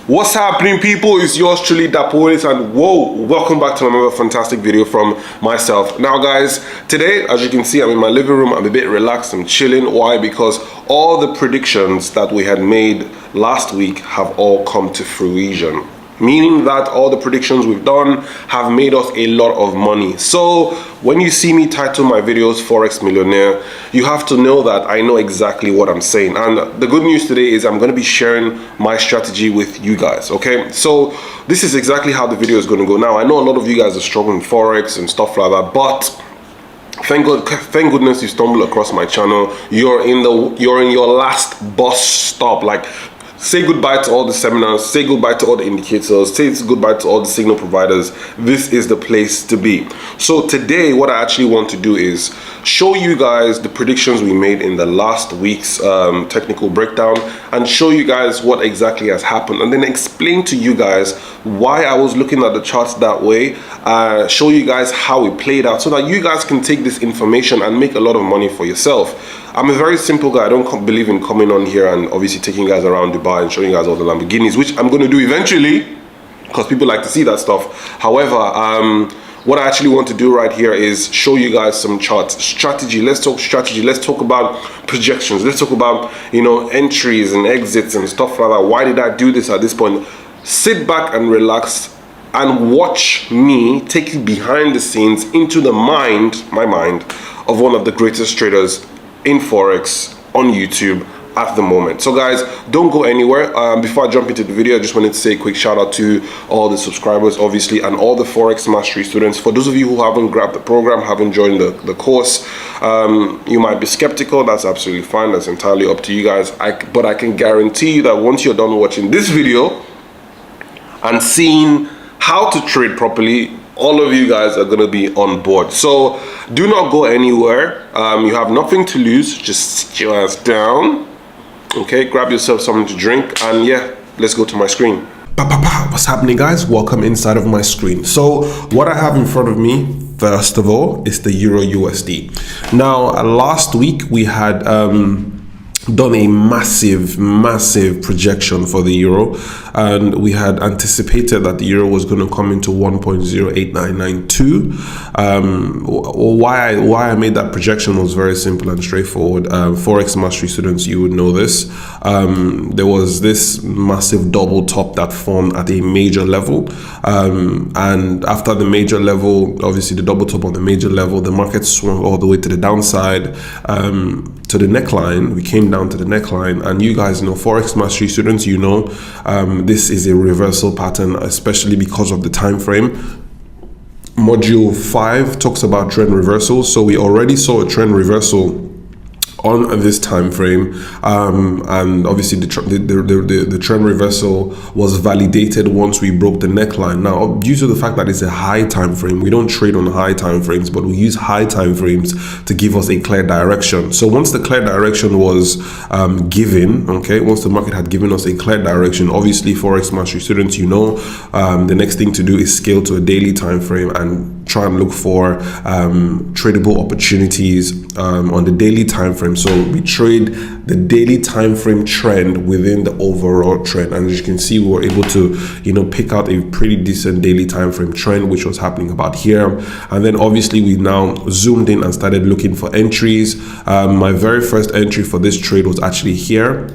What's happening, people? It's yours truly, Dapolis, and welcome back to another fantastic video from myself. Now guys, today, as you can see, I'm in my living room. I'm a bit relaxed, I'm chilling. Why? Because all the predictions that we had made last week have all come to fruition, meaning that all the predictions we've done have made us a lot of money. So when you see me title my videos Forex Millionaire, you have to know that I know exactly what I'm saying. And the good news today is I'm going to be sharing my strategy with you guys. Okay, so this is exactly how the video is going to go. Now I know a lot of you guys are struggling with Forex and stuff like that, but thank goodness you stumbled across my channel. You're in your last bus stop. Like, say goodbye to all the seminars, say goodbye to all the indicators, say goodbye to all the signal providers. This is the place to be. So today, what I actually want to do is show you guys the predictions we made in the last week's technical breakdown, and show you guys what exactly has happened, and then explain to you guys why I was looking at the charts that way, show you guys how it played out, so that you guys can take this information and make a lot of money for yourself. I'm a very simple guy. I don't believe in coming on here and obviously taking you guys around Dubai and showing you guys all the Lamborghinis, which I'm going to do eventually because people like to see that stuff. However, what I actually want to do right here is show you guys some charts, strategy. Let's talk strategy. Let's talk about projections. Let's talk about, you know, entries and exits and stuff like that. Why did I do this at this point? Sit back and relax and watch me take you behind the scenes into my mind of one of the greatest traders in Forex on YouTube at the moment. So guys, don't go anywhere. Before I jump into the video, I just wanted to say a quick shout out to all the subscribers, obviously, and all the Forex Mastery students. For those of you who haven't grabbed the program, haven't joined the course, you might be skeptical. That's absolutely fine. That's entirely up to you guys. But I can guarantee you that once you're done watching this video and seeing how to trade properly, all of you guys are going to be on board. So do not go anywhere. You have nothing to lose. Just sit your ass down, okay, grab yourself something to drink, and yeah, let's go to my screen. What's happening, guys? Welcome inside of my screen. So what I have in front of me, first of all, is the Euro USD. Now last week we had done a massive projection for the euro, and we had anticipated that the euro was going to come into 1.08992. Why I made that projection was very simple and straightforward. Forex Mastery students, you would know this. There was this massive double top that formed at a major level, and after the major level, obviously the double top on the major level, the market swung all the way to the downside, to the neckline. We came down to the neckline, and you guys know, Forex Mastery students, you know, this is a reversal pattern, especially because of the time frame. Module 5 talks about trend reversals, so we already saw a trend reversal on this time frame, and obviously the trend reversal was validated once we broke the neckline. Now, due to the fact that it's a high time frame, we don't trade on high time frames, but we use high time frames to give us a clear direction. So once the clear direction was given, okay, once the market had given us a clear direction, obviously Forex Mastery students, you know, the next thing to do is scale to a daily time frame and try and look for tradable opportunities on the daily time frame. So we trade the daily time frame trend within the overall trend, and as you can see, we were able to, you know, pick out a pretty decent daily time frame trend, which was happening about here. And then obviously we now zoomed in and started looking for entries. My very first entry for this trade was actually here.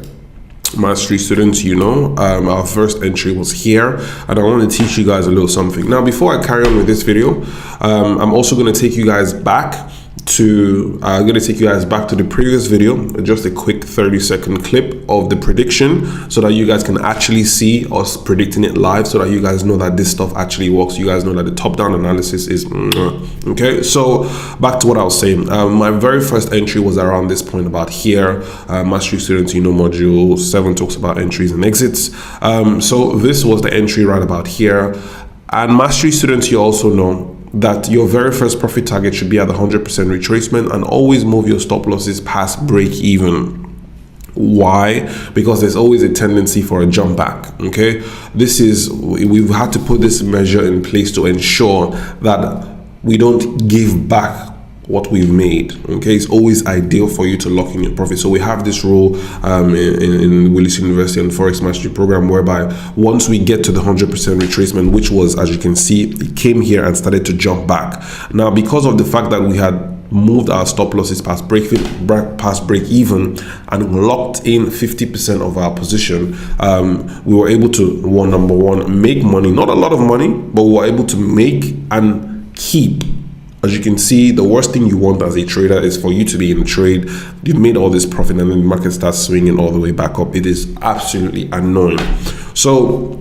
Mastery students, you know, our first entry was here, and I want to teach you guys a little something. Now, before I carry on with this video, I'm also going to take you guys back to the previous video, just a quick 30-second clip of the prediction, so that you guys can actually see us predicting it live, so that you guys know that this stuff actually works. You guys know that the top-down analysis is okay. So back to what I was saying. My very first entry was around this point about here. Mastery students, you know, module 7 talks about entries and exits. So this was the entry right about here. And Mastery students, you also know that your very first profit target should be at the 100% retracement, and always move your stop losses past break even. Why? Because there's always a tendency for a jump back. Okay, we've had to put this measure in place to ensure that we don't give back what we've made. Okay, it's always ideal for you to lock in your profit. So we have this rule in Willis University and Forex Mastery program, whereby once we get to the 100% retracement, which was, as you can see, it came here and started to jump back. Now, because of the fact that we had moved our stop losses past break even and locked in 50% of our position, we were able to, number one, make money. Not a lot of money, but we were able to make and keep. As you can see, the worst thing you want as a trader is for you to be in a trade, you've made all this profit, and then the market starts swinging all the way back up. It is absolutely annoying. So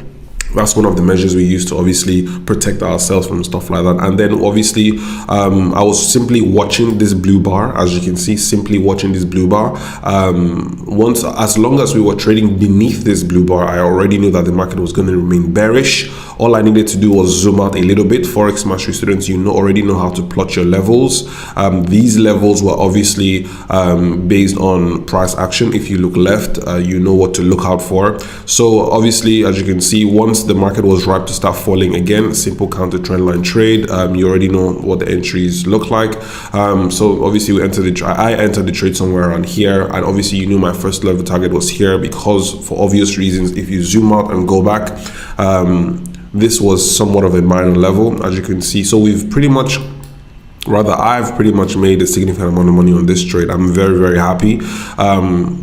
that's one of the measures we use to obviously protect ourselves from stuff like that. And then obviously I was simply watching this blue bar, as you can see, simply watching this blue bar. As long as we were trading beneath this blue bar, I already knew that the market was going to remain bearish. All I needed to do was zoom out a little bit. Forex Mastery students, you already know how to plot your levels. These levels were obviously based on price action. If you look left, you know what to look out for. So obviously, as you can see, once the market was ripe to start falling again, simple counter trend line trade. You already know what the entries look like. So obviously I entered the trade somewhere around here, and obviously you knew my first level target was here, because for obvious reasons, if you zoom out and go back, this was somewhat of a minor level, as you can see. So I've pretty much made a significant amount of money on this trade. I'm very, very happy.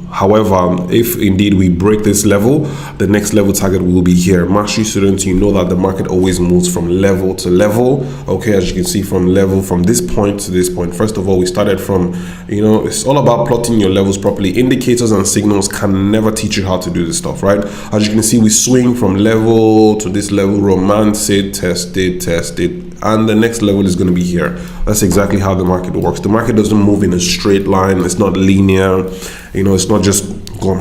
However, if indeed we break this level, the next level target will be here. Mastery students, you know that the market always moves from level to level. Okay, as you can see, from this point to this point. First of all, we started from, it's all about plotting your levels properly. Indicators and signals can never teach you how to do this stuff, right? As you can see, we swing from level to this level, romance it, test it, and the next level is going to be here. That's exactly how the market works. The market doesn't move in a straight line. It's not linear. It's not just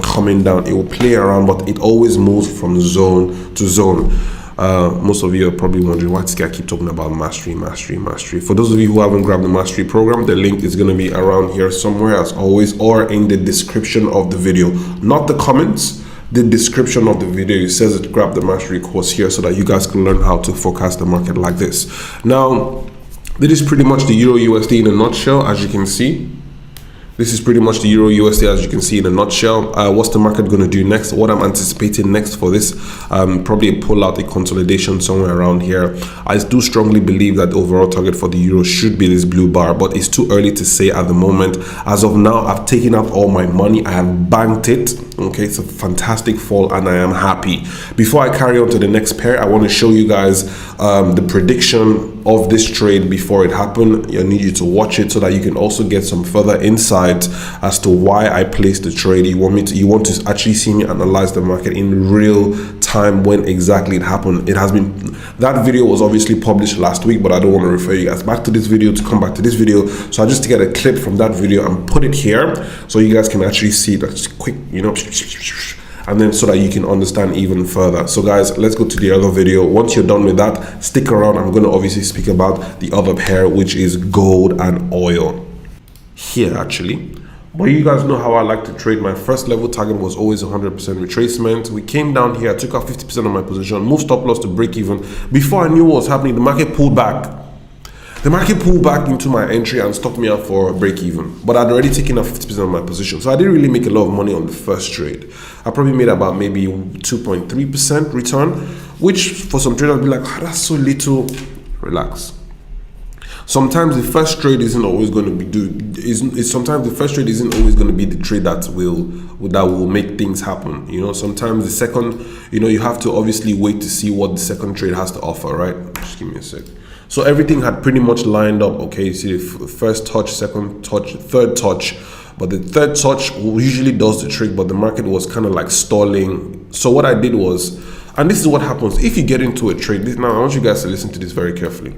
coming down. It will play around, but it always moves from zone to zone. Most of you are probably wondering, why I keep talking about mastery. For those of you who haven't grabbed the mastery program, the link is going to be around here somewhere, as always, or in the description of the video. Not the comments, the description of the video. It says it, grab the mastery course here, so that you guys can learn how to forecast the market like this. Now, this is pretty much the Euro USD in a nutshell, as you can see. This is pretty much the Euro USD, as you can see, in a nutshell. What's the market going to do next? What I'm anticipating next for this, probably a pull-out, a consolidation somewhere around here. I do strongly believe that the overall target for the Euro should be this blue bar, but it's too early to say at the moment. As of now, I've taken out all my money. I have banked it. Okay, it's a fantastic fall, and I am happy. Before I carry on to the next pair, I want to show you guys the prediction of this trade before it happened. I need you to watch it so that you can also get some further insight as to why I placed the trade. You want to actually see me analyze the market in real time when exactly it happened. That video was obviously published last week, but I don't want to refer you guys back to this video to come back to this video. So I just get a clip from that video and put it here so you guys can actually see that quick, and then so that you can understand even further. So guys, let's go to the other video. Once you're done with that, stick around. I'm going to obviously speak about the other pair, which is gold and oil here actually. But you guys know how I like to trade. My first level target was always 100% retracement. We came down here, I took out 50% of my position, moved stop loss to break even. Before I knew what was happening, the market pulled back. The market pulled back into my entry and stopped me out for a break even. But I'd already taken out 50% of my position. So I didn't really make a lot of money on the first trade. I probably made about maybe 2.3% return, which for some traders will be like, that's so little. Relax. Sometimes the first trade isn't always going to be sometimes the first trade isn't always going to be the trade that will make things happen. Sometimes the second, you have to obviously wait to see what the second trade has to offer, right? Just give me a sec. So everything had pretty much lined up. Okay, you see the first touch, second touch, third touch, but the third touch usually does the trick, but the market was kind of like stalling. So what I did was, and this is what happens if you get into a trade. Now I want you guys to listen to this very carefully.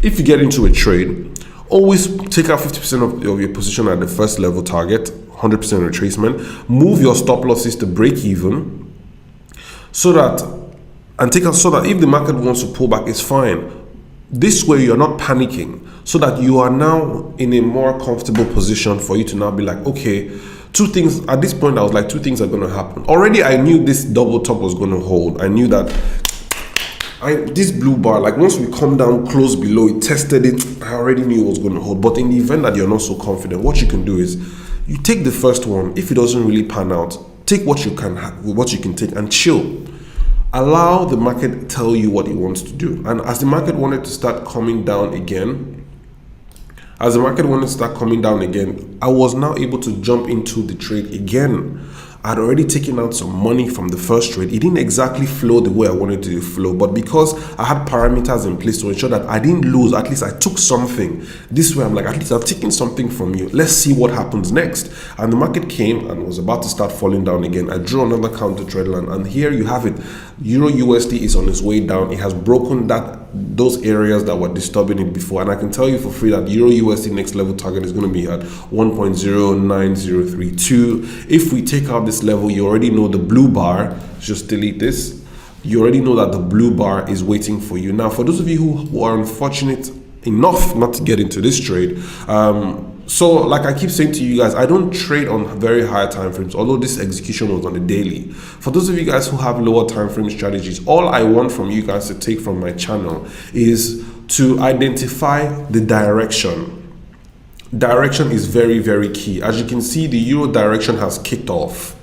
If you get into a trade, always take out 50% of your position at the first level target, 100% retracement. Move your stop losses to break even, so that if the market wants to pull back, it's fine. This way you're not panicking, so that you are now in a more comfortable position for you to now be like, okay, two things. At this point I was like, two things are going to happen. Already I knew this double top was going to hold. I knew that this blue bar, like once we come down close below, it tested it, I already knew it was going to hold. But in the event that you're not so confident, what you can do is you take the first one. If it doesn't really pan out, take what you can take and chill. Allow the market tell you what it wants to do. And as the market wanted to start coming down again, I was now able to jump into the trade again. I'd already taken out some money from the first trade. It didn't exactly flow the way I wanted to flow, but because I had parameters in place to ensure that I didn't lose, at least I took something. This way I'm like, at least I've taken something from you. Let's see what happens next. And the market came and was about to start falling down again. I drew another counter trend line, and here you have it. Euro USD is on its way down. It has broken those areas that were disturbing it before, and I can tell you for free that Euro USD next level target is going to be at 1.09032. If we take out this level, you already know the blue bar, just delete this, you already know that the blue bar is waiting for you. Now, for those of you who are unfortunate enough not to get into this trade, so like I keep saying to you guys, I don't trade on very high time frames, although this execution was on a daily. For those of you guys who have lower time frame strategies, all I want from you guys to take from my channel is to identify the direction. Direction is very, very key. As you can see, the euro direction has kicked off.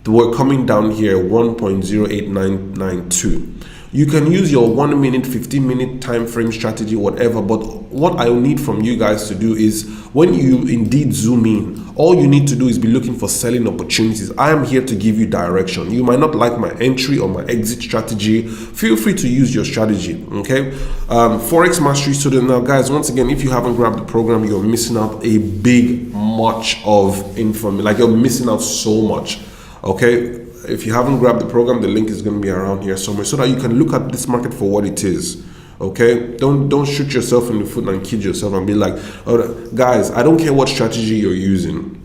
We're coming down here 1.08992. You can use your 1 minute, 15 minute time frame strategy, whatever, but what I need from you guys to do is when you indeed zoom in, all you need to do is be looking for selling opportunities. I am here to give you direction. You might not like my entry or my exit strategy. Feel free to use your strategy, okay? Forex Mastery student. Now guys, once again, if you haven't grabbed the program, you're missing out a big much of information. Like, you're missing out so much, okay? If you haven't grabbed the program, the link is going to be around here somewhere so that you can look at this market for what it is. Okay, don't shoot yourself in the foot and kid yourself and be like, oh, guys, I don't care what strategy you're using.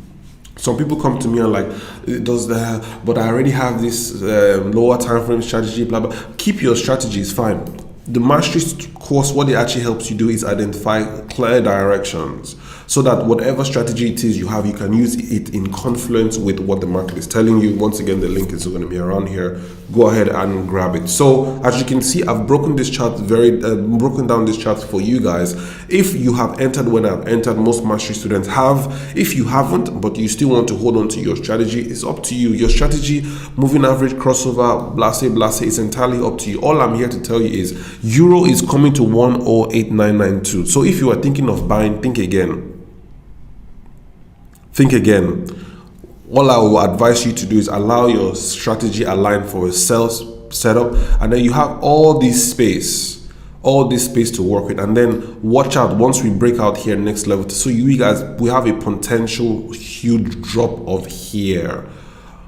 Some people come to me and like, it does that, but I already have this lower time frame strategy, blah blah. Keep your strategies, fine. The mastery course, what it actually helps you do is identify clear directions, so that whatever strategy it is you have, you can use it in confluence with what the market is telling you. Once again, the link is going to be around here. Go ahead and grab it. So as you can see, I've broken this chart broken down this chart for you guys. If you have entered when I've entered, most mastery students have. If you haven't, but you still want to hold on to your strategy, it's up to you. Your strategy, moving average, crossover, blase, is entirely up to you. All I'm here to tell you is euro is coming to 1.08992. So if you are thinking of buying, think again. Think again. All I will advise you to do is allow your strategy align for a sales setup, and then you have all this space to work with, and then watch out once we break out here next level. So you guys, we have a potential huge drop of here.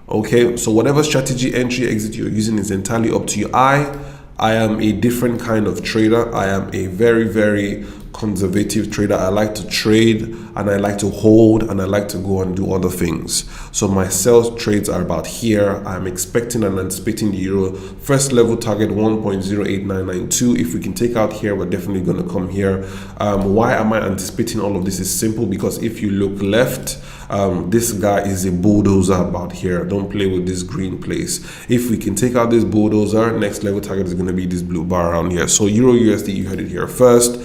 Okay, so whatever strategy, entry, exit you're using is entirely up to you. I am a different kind of trader. I am a very, very conservative trader. I like to trade and I like to hold and I like to go and do other things. So my sales trades are about here. I'm expecting and anticipating the euro first level target 1.08992. If we can take out here, we're definitely going to come here. Why am I anticipating all of this? Is simple, because if you look left, this guy is a bulldozer about here. Don't play with this green place. If we can take out this bulldozer, next level target is going to be this blue bar around here. So euro USD, you heard it here first.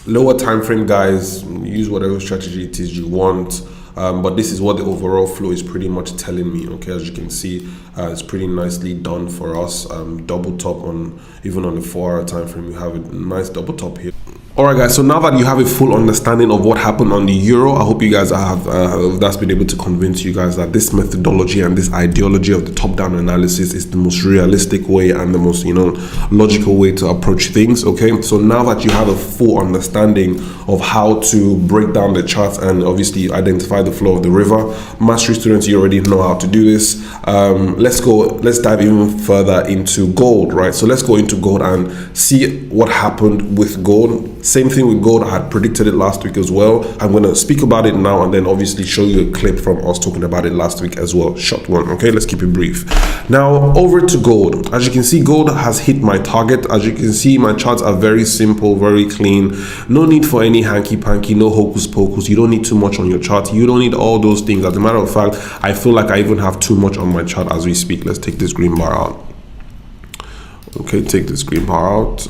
Lower time frame, guys, use whatever strategy it is you want, but this is what the overall flow is pretty much telling me. Okay, as you can see, it's pretty nicely done for us. Double top on, even on the 4-hour time frame, you have a nice double top here. Alright guys, so now that you have a full understanding of what happened on the euro, I hope you guys have that's been able to convince you guys that this methodology and this ideology of the top-down analysis is the most realistic way and the most, logical way to approach things. Okay, so now that you have a full understanding of how to break down the charts and obviously identify the flow of the river, mastery students, you already know how to do this. Let's dive even further into gold, right? So let's go into gold and see what happened with gold. Same thing with gold. I had predicted it last week as well. I'm going to speak about it now and then obviously show you a clip from us talking about it last week as well. Short one. Okay, let's keep it brief. Now over to gold. As you can see, gold has hit my target. As you can see, my charts are very simple, very clean. No need for any hanky-panky, no hocus pocus. You don't need too much on your chart. You don't need all those things. As a matter of fact, I feel like I even have too much on my chart as we speak. Let's take this green bar out. Okay, take this green bar out.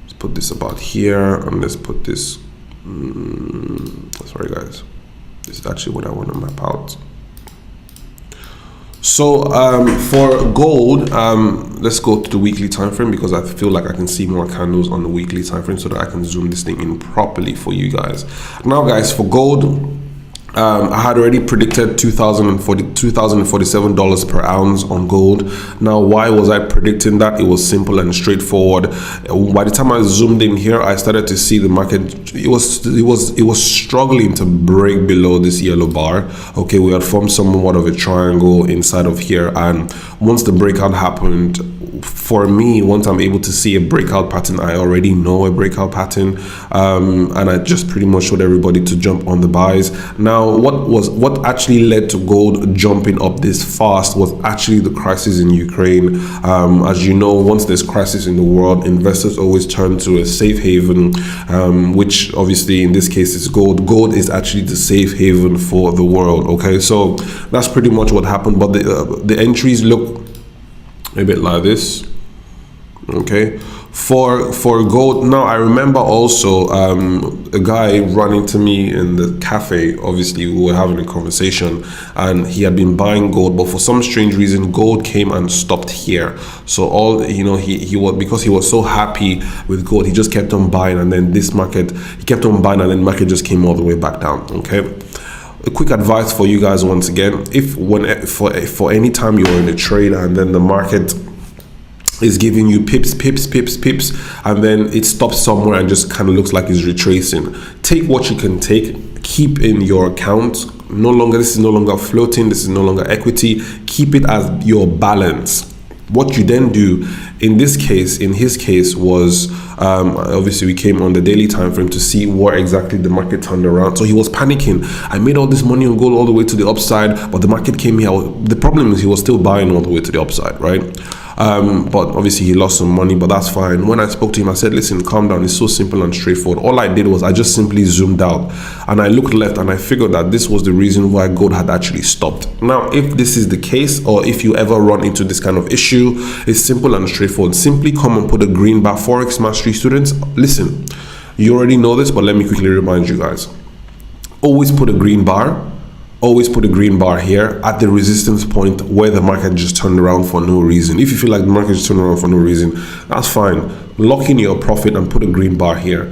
Let's put this about here, and let's put this. Sorry, guys. This is actually what I want to map out. So for gold, let's go to the weekly time frame, because I feel like I can see more candles on the weekly time frame so that I can zoom this thing in properly for you guys. Now, guys, for gold, I had already predicted $2,047 per ounce on gold. Now, why was I predicting that? It was simple and straightforward. By the time I zoomed in here, I started to see the market. It was struggling to break below this yellow bar. Okay, we had formed somewhat of a triangle inside of here, and once the breakout happened, for me, once I'm able to see a breakout pattern, I already know a breakout pattern, and I just pretty much showed everybody to jump on the buys. Now, what actually led to gold jumping up this fast was actually the crisis in Ukraine. As you know, once there's crisis in the world, investors always turn to a safe haven, which obviously in this case is gold. Gold is actually the safe haven for the world. Okay, so that's pretty much what happened. But the entries look a bit like this. Okay, for gold. Now, I remember also a guy running to me in the cafe. Obviously, we were having a conversation, and he had been buying gold, but for some strange reason, gold came and stopped here. So he was, because he was so happy with gold, he just kept on buying, and then he kept on buying, and then the market just came all the way back down. Okay. A quick advice for you guys once again: for any time you're in a trade and then the market is giving you pips, and then it stops somewhere and just kind of looks like it's retracing, take what you can take, keep in your account. This is no longer floating, this is no longer equity. Keep it as your balance. What you then do in his case was obviously we came on the daily time frame to see where exactly the market turned around. So he was panicking. I made all this money on gold all the way to the upside, but the market came here. The problem is he was still buying all the way to the upside, right? But obviously he lost some money, but that's fine. When I spoke to him, I said, listen, calm down. It's so simple and straightforward. All I did was I just simply zoomed out and I looked left, and I figured that this was the reason why gold had actually stopped. Now, if this is the case, or if you ever run into this kind of issue, it's simple and straightforward. Simply come and put a green bar. Forex Mastery students, listen, you already know this, but let me quickly remind you guys. Always put a green bar. Always put a green bar here at the resistance point where the market just turned around for no reason. If you feel like the market just turned around for no reason, that's fine. Lock in your profit and put a green bar here.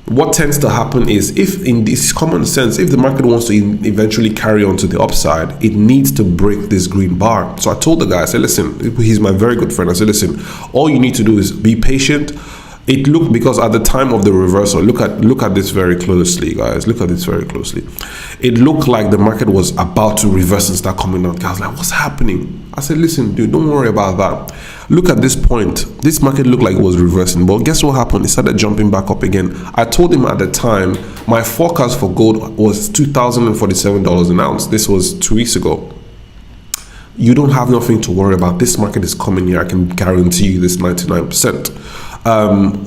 What tends to happen is, if in this common sense, if the market wants to eventually carry on to the upside, it needs to break this green bar. So I told the guy, I said, listen, he's my very good friend. I said, listen, all you need to do is be patient. It looked, because at the time of the reversal, look at this very closely, guys. Look at this very closely. It looked like the market was about to reverse and start coming down. I was like, what's happening? I said, listen, dude, don't worry about that. Look at this point. This market looked like it was reversing, but guess what happened? It started jumping back up again. I told him at the time, my forecast for gold was $2,047 an ounce. This was 2 weeks ago. You don't have nothing to worry about. This market is coming here. I can guarantee you this 99%.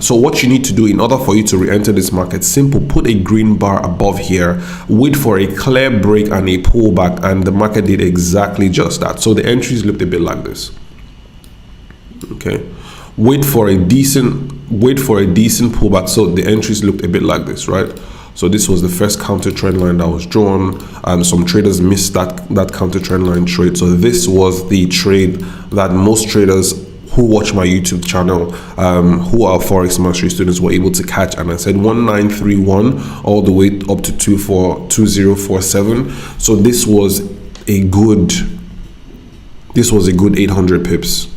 So what you need to do in order for you to re-enter this market, simple, put a green bar above here, wait for a clear break and a pullback, and the market did exactly just that. So the entries looked a bit like this. Okay, wait for a decent pullback. So the entries looked a bit like this, right? So this was the first counter trend line that was drawn. Some traders missed that counter trend line trade. So this was the trade that most traders who watch my YouTube channel, who are Forex Mastery students, were able to catch. And I said 1931 all the way up to 2047. So this was a good 800 pips.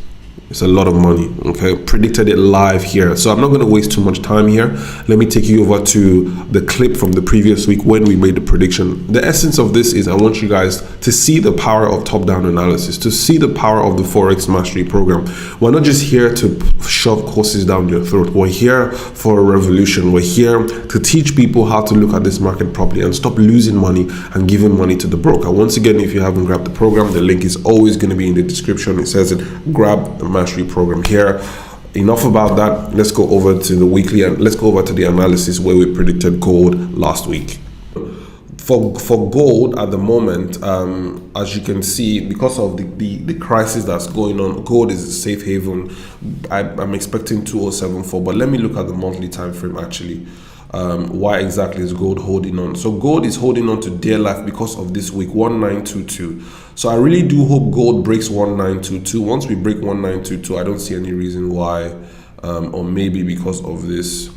It's a lot of money. Okay, predicted it live here. So I'm not going to waste too much time here. Let me take you over to the clip from the previous week when we made the prediction. The essence of this is I want you guys to see the power of top-down analysis, to see the power of the Forex Mastery program. We're not just here to shove courses down your throat. We're here for a revolution. We're here to teach people how to look at this market properly and stop losing money and giving money to the broker. Once again, if you haven't grabbed the program, the link is always going to be in the description. It says it. Grab the Mastery program here. Enough about that. Let's go over to the weekly and let's go over to the analysis where we predicted gold last week. for gold at the moment, as you can see, because of the crisis that's going on, gold is a safe haven. I'm expecting 2074, but let me look at the monthly time frame actually. Why exactly is gold holding on? So gold is holding on to dear life because of this week 1922. So I really do hope gold breaks 1922. Once we break 1922, I don't see any reason why, or maybe because of this.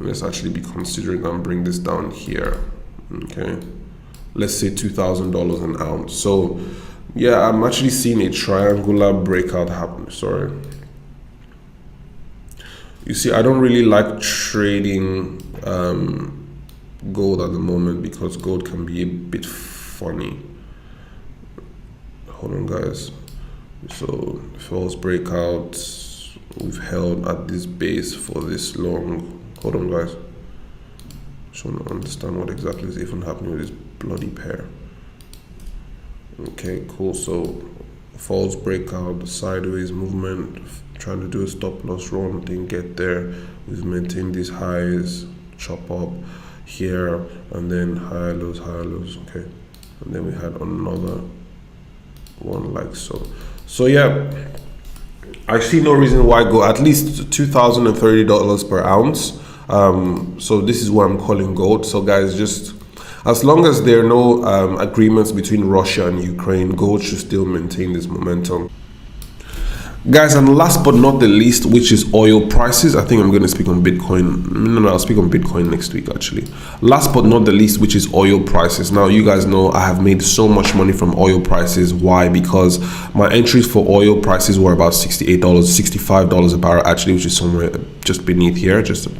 Let's actually be considering and bring this down here. Okay, let's say $2,000 an ounce. So yeah, I'm actually seeing a triangular breakout happen. Sorry. You see, I don't really like trading gold at the moment because gold can be a bit funny. Hold on, guys. So false breakout, we've held at this base for this long. Hold on, guys. Just want to understand what exactly is even happening with this bloody pair. Okay, cool. So false breakout, sideways movement, trying to do a stop loss run, didn't get there. We've maintained these highs, chop up here, and then high lows, okay. And then we had another one like so. So yeah, I see no reason why go at least $2,030 per ounce. So this is what I'm calling gold. So guys, just as long as there are no agreements between Russia and Ukraine, gold should still maintain this momentum. Guys, and last but not the least, which is oil prices. I think I'm going to speak on Bitcoin. No, I'll speak on Bitcoin next week actually. Last but not the least, which is oil prices. Now, you guys know I have made so much money from oil prices. Why? Because my entries for oil prices were about $68, $65 a barrel actually, which is somewhere just beneath here. So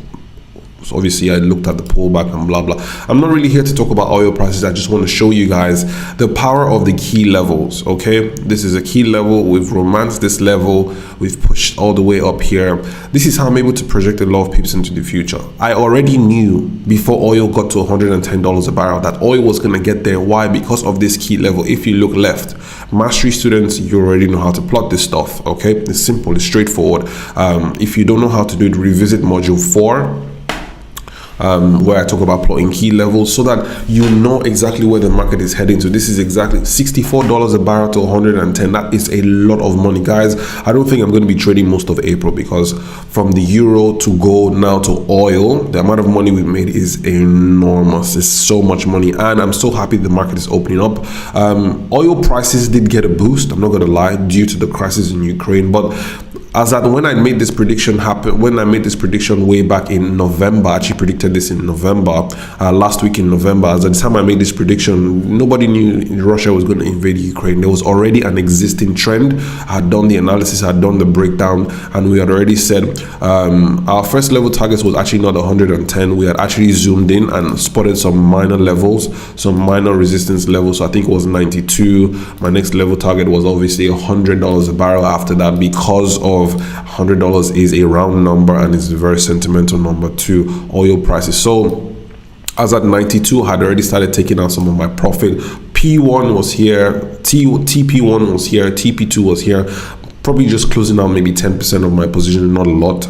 obviously I looked at the pullback and blah blah. I'm not really here to talk about oil prices. I just want to show you guys the power of the key levels. Okay, this is a key level. We've romanced this level. We've pushed all the way up here. This is how I'm able to project a lot of pips into the future. I already knew before oil got to $110 a barrel that oil was going to get there. Why? Because of this key level. If you look left, mastery students, you already know how to plot this stuff. Okay, it's simple, it's straightforward. If you don't know how to do it, revisit module 4. Where I talk about plotting key levels so that you know exactly where the market is heading to. This is exactly $64 a barrel to 110. That is a lot of money, guys. I don't think I'm going to be trading most of April because from the euro to gold now to oil, the amount of money we've made is enormous. It's so much money, and I'm so happy the market is opening up. Oil prices did get a boost, I'm not going to lie, due to the crisis in Ukraine, but as at when I made this prediction way back in November, I actually predicted this in November, last week in November. As at the time I made this prediction, nobody knew Russia was going to invade Ukraine. There was already an existing trend. I had done the analysis, I had done the breakdown, and we had already said our first level targets was actually not 110. We had actually zoomed in and spotted some minor levels, some minor resistance levels. So I think it was 92. My next level target was obviously $100 a barrel after that, because of $100 is a round number and it's a very sentimental number to oil prices. So as at 92, I had already started taking out some of my profit. P1 was here, TP1 was here, TP2 was here. Probably just closing out maybe 10% of my position, not a lot.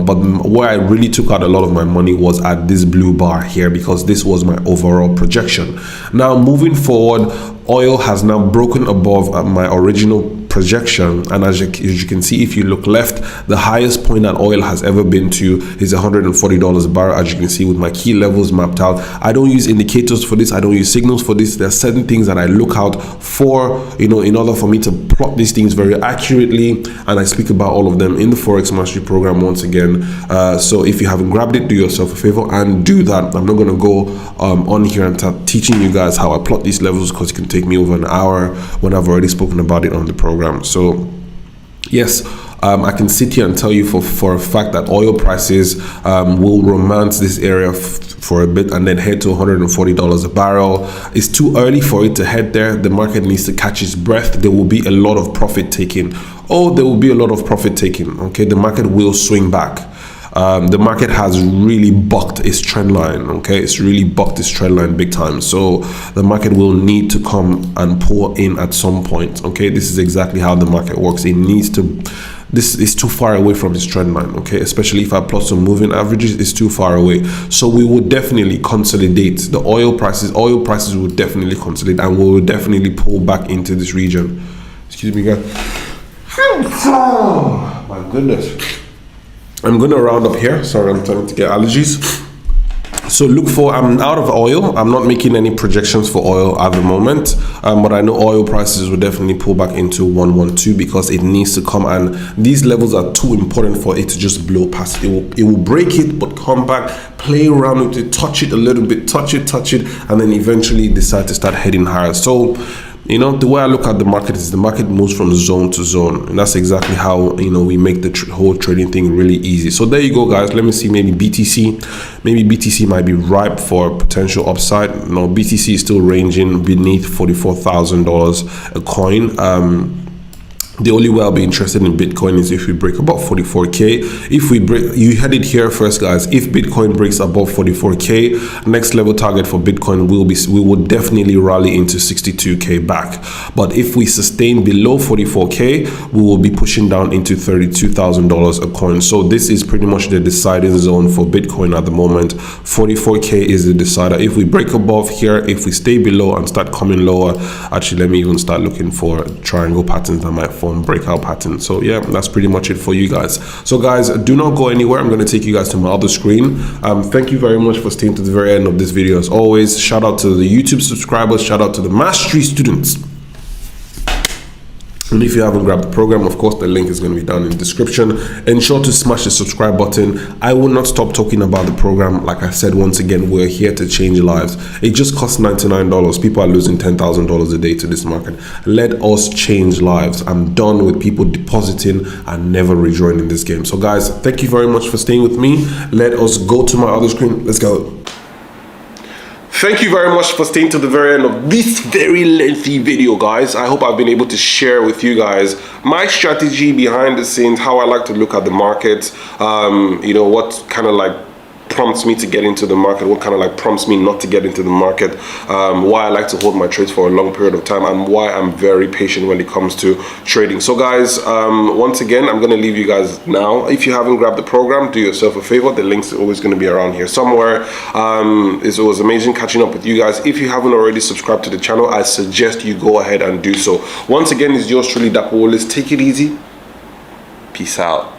But where I really took out a lot of my money was at this blue bar here, because this was my overall projection. Now moving forward, oil has now broken above my original projection, and as you can see, if you look left, the highest point that oil has ever been to is $140 a barrel, as you can see with my key levels mapped out. I don't use indicators for this, I don't use signals for this. There are certain things that I look out for, in order for me to plot these things very accurately, and I speak about all of them in the Forex Mastery program once again. So if you haven't grabbed it, do yourself a favor and do that. I'm not going to go on here and start teaching you guys how I plot these levels, because it can take me over an hour when I've already spoken about it on the program. So yes, I can sit here and tell you for a fact that oil prices will romance this area for a bit and then head to $140 a barrel. It's too early for it to head there. The market needs to catch its breath. There will be a lot of profit taking. There will be a lot of profit taking. Okay, the market will swing back. The market has really bucked its trend line. Okay, it's really bucked its trend line big time. So the market will need to come and pour in at some point. Okay, this is exactly how the market works. It needs to this is too far away from this trend line, okay? Especially if I plot some moving averages, it's too far away. So we will definitely consolidate. The oil prices will definitely consolidate, and we will definitely pull back into this region. Excuse me, guys. Oh, my goodness. I'm gonna round up here. Sorry, I'm starting to get allergies. So look for, I'm out of oil. I'm not making any projections for oil at the moment, but I know oil prices will definitely pull back into 112 because it needs to come, and these levels are too important for it to just blow past. It will break it, but come back, play around with it, touch it a little bit, touch it, and then eventually decide to start heading higher. So, you know, the way I look at the market is the market moves from zone to zone, and that's exactly how, you know, we make the whole trading thing really easy. So there you go, guys. Let me see, maybe BTC might be ripe for potential upside. No, BTC is still ranging beneath $44,000 a coin. The only way I'll be interested in Bitcoin is if we break above 44k. If we break, you had it here first, guys. If Bitcoin breaks above 44k, next level target for Bitcoin will be, we will definitely rally into 62k back. But if we sustain below 44k, we will be pushing down into $32,000 a coin. So this is pretty much the deciding zone for Bitcoin at the moment. 44k is the decider. If we break above here, if we stay below and start coming lower, actually let me even start looking for triangle patterns that might form breakout pattern. So yeah, that's pretty much it for you guys. So guys, do not go anywhere. I'm going to take you guys to my other screen. Thank you very much for staying to the very end of this video. As always, shout out to the YouTube subscribers, shout out to the mastery students. And if you haven't grabbed the program, of course, the link is going to be down in the description. Ensure to smash the subscribe button. I will not stop talking about the program. Like I said, once again, we're here to change lives. It just costs $99. People are losing $10,000 a day to this market. Let us change lives. I'm done with people depositing and never rejoining this game. So guys, thank you very much for staying with me. Let us go to my other screen. Let's go. Thank you very much for staying to the very end of this very lengthy video, guys. I hope I've been able to share with you guys my strategy behind the scenes, how I like to look at the market, you know, what kind of like prompts me to get into the market, what kind of like prompts me not to get into the market, why I like to hold my trades for a long period of time, and why I'm very patient when it comes to trading. So guys, once again, I'm going to leave you guys now. If you haven't grabbed the program, do yourself a favor. The link's always going to be around here somewhere. It was amazing catching up with you guys. If you haven't already subscribed to the channel, I suggest you go ahead and do so. Once again, it's yours truly, 𝐁𝐿 𝐷𝐿. Take it easy. Peace out.